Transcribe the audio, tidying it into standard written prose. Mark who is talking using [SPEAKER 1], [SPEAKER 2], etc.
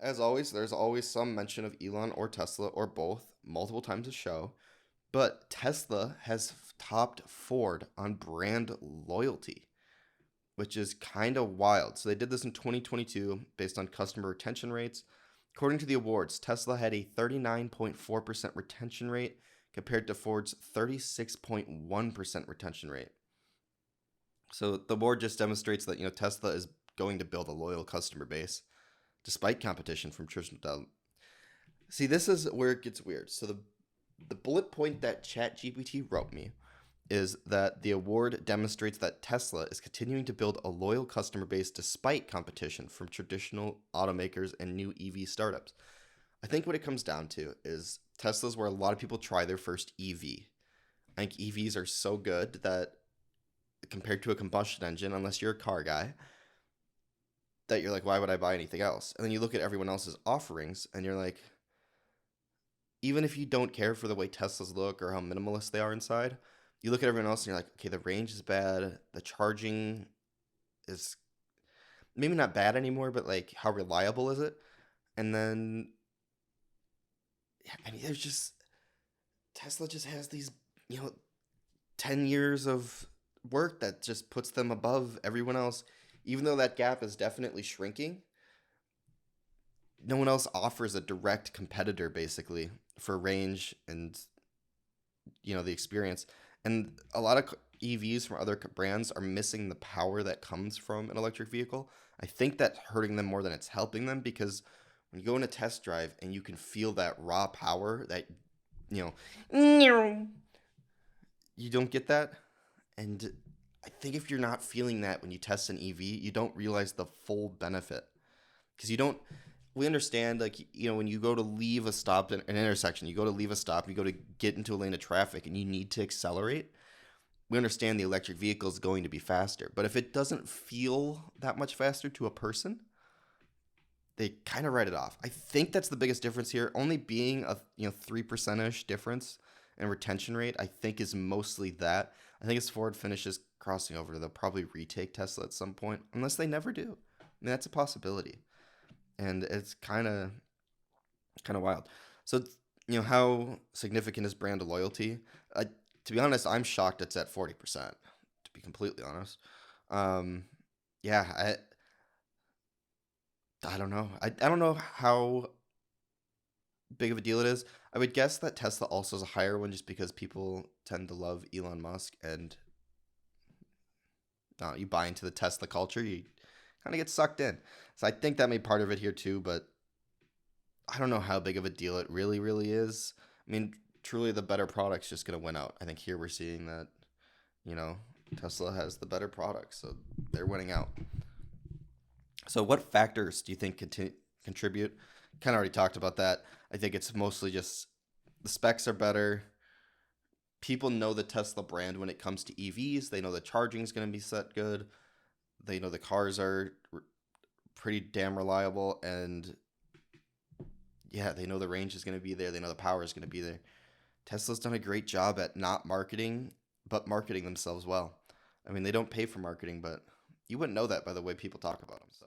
[SPEAKER 1] As always, there's always some mention of Elon or Tesla or both multiple times a show, but Tesla has topped Ford on brand loyalty, which is kind of wild. So they did this in 2022 based on customer retention rates. According to the awards, Tesla had a 39.4% retention rate compared to Ford's 36.1% retention rate. So the award just demonstrates that, Tesla is going to build a loyal customer base despite competition from traditional. See, this is where it gets weird. So the bullet point that ChatGPT wrote me is that the award demonstrates that Tesla is continuing to build a loyal customer base despite competition from traditional automakers and new EV startups. I think what it comes down to is Tesla's where a lot of people try their first EV. I think EVs are so good that compared to a combustion engine, unless you're a car guy, that you're like, why would I buy anything else? And then you look at everyone else's offerings and you're like, even if you don't care for the way Teslas look or how minimalist they are inside, you look at everyone else and you're like, okay, the range is bad, the charging is maybe not bad anymore, but like how reliable is it? And then yeah, I mean, there's just Tesla just has these, you know, 10 years of work that just puts them above everyone else. Even though that gap is definitely shrinking, no one else offers a direct competitor basically for range and the experience. And a lot of EVs from other brands are missing the power that comes from an electric vehicle. I think that's hurting them more than it's helping them because when you go in a test drive and you can feel that raw power that you know you don't get that. And I think if you're not feeling that when you test an EV, you don't realize the full benefit because you don't. We understand, like, when you go to leave a stop in an intersection, you go to leave a stop, you go to get into a lane of traffic, and you need to accelerate. We understand the electric vehicle is going to be faster, but if it doesn't feel that much faster to a person, they kind of write it off. I think that's the biggest difference here. Only being a 3% ish difference in retention rate, I think is mostly that. I think as Ford finishes crossing over, they'll probably retake Tesla at some point, unless they never do. I mean, that's a possibility, and it's kind of wild. So, how significant is brand loyalty? To be honest, I'm shocked it's at 40%. To be completely honest, um, yeah, I don't know. I don't know how big of a deal it is. I would guess that Tesla also is a higher one just because people tend to love Elon Musk and you buy into the Tesla culture, you kind of get sucked in. So I think that may be part of it here too, but I don't know how big of a deal it really, really is. I mean, truly the better product's just going to win out. I think here we're seeing that, you know, Tesla has the better product, so they're winning out. So what factors do you think contribute? Kind of already talked about that. I think it's mostly just the specs are better. People know the Tesla brand when it comes to EVs. They know the charging is going to be set good. They know the cars are pretty damn reliable, and yeah, they know the range is going to be there. They know the power is going to be there. Tesla's done a great job at not marketing, but marketing themselves well. I mean, they don't pay for marketing, but you wouldn't know that by the way people talk about them. So